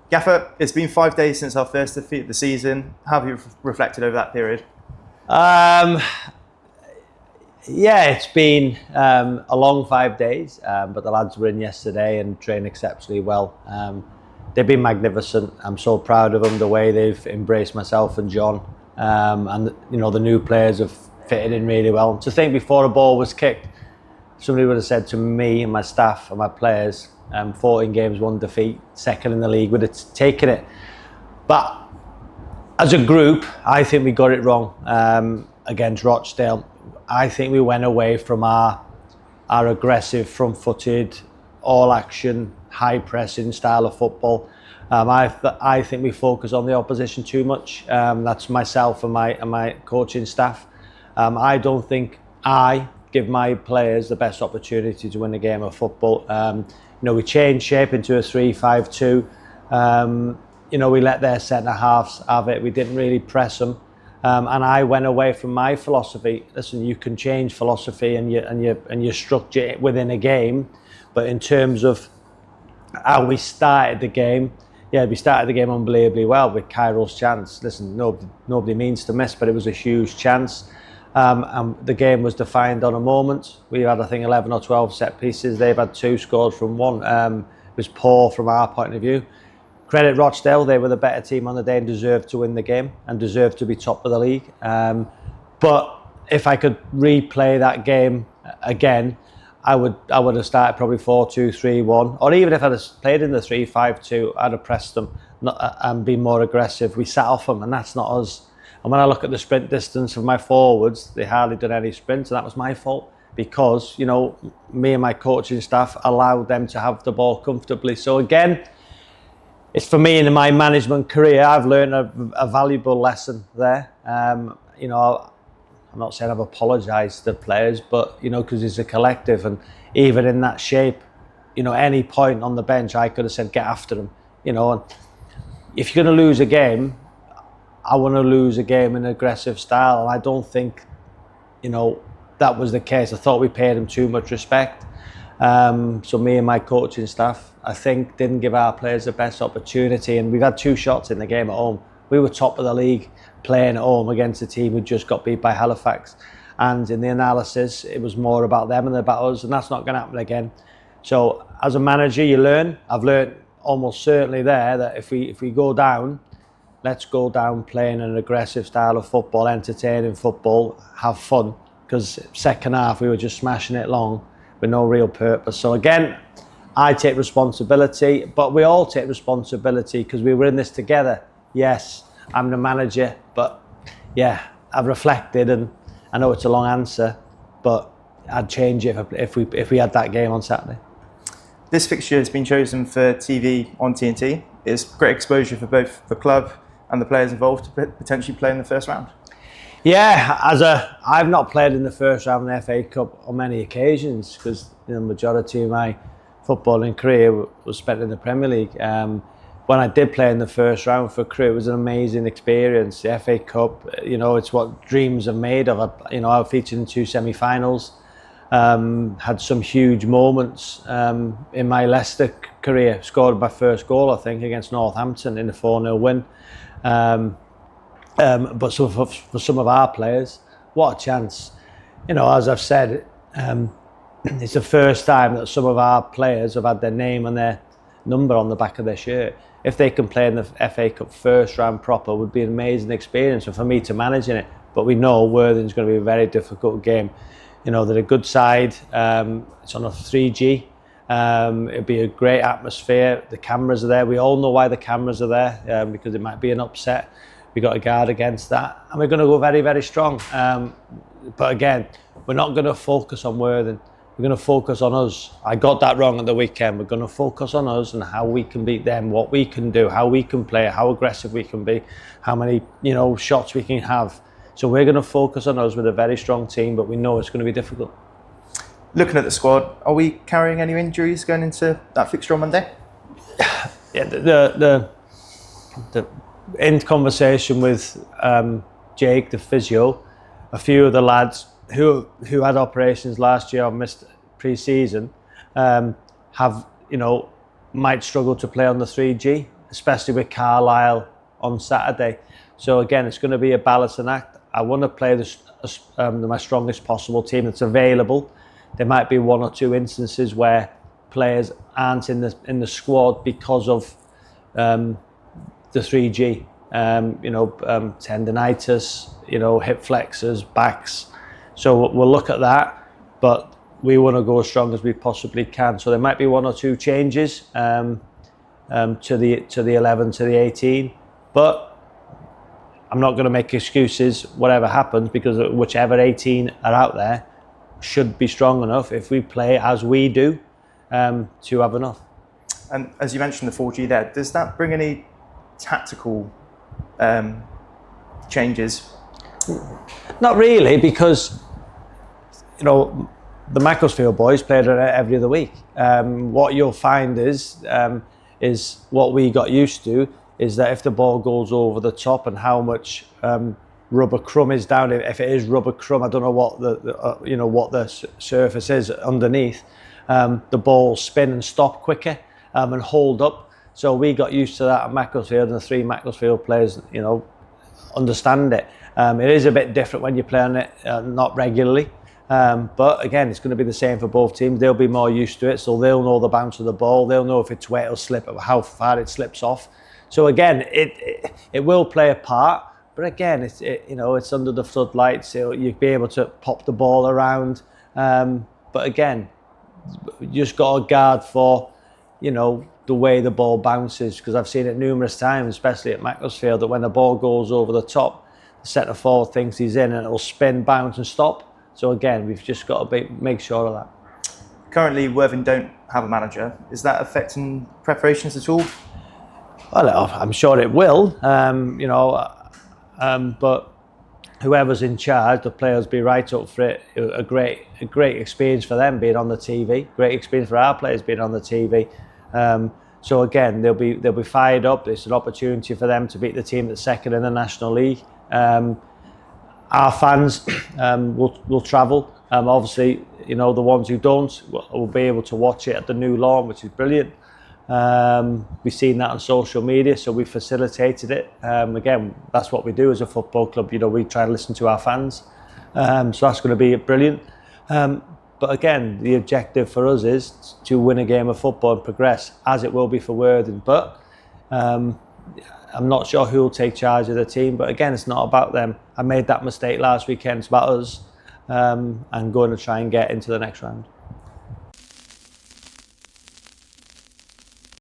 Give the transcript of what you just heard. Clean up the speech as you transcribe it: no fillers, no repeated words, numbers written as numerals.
Gaffer, it's been 5 days since our first defeat of the season. How have you reflected over that period? Yeah, it's been a long 5 days, but the lads were in yesterday and trained exceptionally well. They've been magnificent. I'm so proud of them, the way they've embraced myself and John, and the new players have fitted in really well. To think before a ball was kicked, somebody would have said to me and my staff and my players, 14 games, 1 defeat, second in the league, would have taken it. But as a group, I think we got it wrong against Rochdale. I think we went away from our aggressive, front-footed, all-action, high-pressing style of football. I think we focus on the opposition too much. That's myself and my coaching staff. I don't think I give my players the best opportunity to win a game of football. We changed shape into a 3-5-2. We let their centre halves have it. We didn't really press them. And I went away from my philosophy. Listen, you can change philosophy and your structure within a game, but in terms of how we started the game, we started the game unbelievably well with Cairo's chance. Listen, nobody means to miss, but it was a huge chance. And the game was defined on a moment. We had, I think, 11 or 12 set pieces. They've had 2, scored from 1. It was poor from our point of view. Credit Rochdale, they were the better team on the day and deserved to win the game and deserved to be top of the league. But if I could replay that game again, I would have started probably 4-2-3-1, or even if I'd have played in the 3-5-2, I'd have pressed them and been more aggressive. We sat off them, and that's not us. And when I look at the sprint distance of my forwards, they hardly done any sprints, and that was my fault because me and my coaching staff allowed them to have the ball comfortably. So again, it's for me in my management career, I've learned a valuable lesson there. I'm not saying I've apologised to the players, but because it's a collective, and even in that shape, any point on the bench, I could have said get after them. And if you're going to lose a game, I want to lose a game in an aggressive style, and I don't think, that was the case. I thought we paid them too much respect. So me and my coaching staff, I think, didn't give our players the best opportunity, and we've had 2 shots in the game at home. We were top of the league playing at home against a team who just got beat by Halifax, and in the analysis it was more about them than about us, and that's not going to happen again. So as a manager, you learn. I've learned almost certainly there that if we go down, let's go down playing an aggressive style of football, entertaining football, have fun, because second half we were just smashing it long with no real purpose. So again, I take responsibility, but we all take responsibility because we were in this together. Yes, I'm the manager, but I've reflected, and I know it's a long answer, but I'd change it if we had that game on Saturday. This fixture has been chosen for TV on TNT. It's great exposure for both the club and the players involved to potentially play in the first round. Yeah, I've not played in the first round of the FA Cup on many occasions because the majority of my footballing career was spent in the Premier League. When I did play in the first round for Crewe, it was an amazing experience. The FA Cup, it's what dreams are made of. I featured in 2 semi-finals, had some huge moments in my Leicester career. Scored my first goal, I think, against Northampton in the 4-0 win. But so for some of our players, what a chance. As I've said, it's the first time that some of our players have had their name and their number on the back of their shirt. If they can play in the FA Cup first round proper, it would be an amazing experience, and for me to manage in it. But we know Worthing's going to be a very difficult game. They're a good side. It's on a 3G. It'll be a great atmosphere. The cameras are there. We all know why the cameras are there, because it might be an upset. We've got to guard against that, and we're going to go very, very strong. But again, we're not going to focus on Worthing. We're going to focus on us. I got that wrong at the weekend. We're going to focus on us and how we can beat them, what we can do, how we can play, how aggressive we can be, how many shots we can have. So we're going to focus on us with a very strong team, but we know it's going to be difficult. Looking at the squad, are we carrying any injuries going into that fixture on Monday? Yeah, the in conversation with Jake, the physio, a few of the lads who had operations last year or missed pre-season have might struggle to play on the 3G especially with Carlisle on Saturday. So again, it's going to be a balancing act. I want to play my strongest possible team that's available. There might be one or two instances where players aren't in the squad because of the 3G, tendinitis, hip flexors, backs. So we'll look at that, but we want to go as strong as we possibly can. So there might be one or two changes to the 11, to the 18, but I'm not going to make excuses whatever happens, because whichever 18 are out there should be strong enough if we play as we do to have enough. And as you mentioned the 4G there, does that bring any tactical changes? Not really, because the Macclesfield boys played it every other week. What you'll find is what we got used to is that if the ball goes over the top and how much rubber crumb is down. If it is rubber crumb, I don't know what the surface is underneath. The ball will spin and stop quicker and hold up. So we got used to that at Macclesfield, and the 3 Macclesfield players, understand it. It is a bit different when you're playing it not regularly. But again, it's going to be the same for both teams. They'll be more used to it, so they'll know the bounce of the ball. They'll know if it's wet or slip, or how far it slips off. So again, it will play a part. But again, it's under the floodlights. So you'll be able to pop the ball around. But again, you just got to guard for, the way the ball bounces, because I've seen it numerous times, especially at Macclesfield, that when the ball goes over the top, the centre forward thinks he's in, and it'll spin, bounce, and stop. So again, we've just got to make sure of that. Currently, Worthing don't have a manager. Is that affecting preparations at all? Well, I'm sure it will. But whoever's in charge, the players be right up for it. A great experience for them being on the TV. Great experience for our players being on the TV. So again, they'll be fired up. It's an opportunity for them to beat the team that's second in the National League. Our fans will travel. Obviously, the ones who don't will be able to watch it at the new lawn, which is brilliant. We've seen that on social media, so we facilitated it. Again, that's what we do as a football club. We try to listen to our fans. So that's going to be brilliant. But again, the objective for us is to win a game of football and progress, as it will be for Worthing. But I'm not sure who will take charge of the team. But again, it's not about them. I made that mistake last weekend. It's about us and going to try and get into the next round.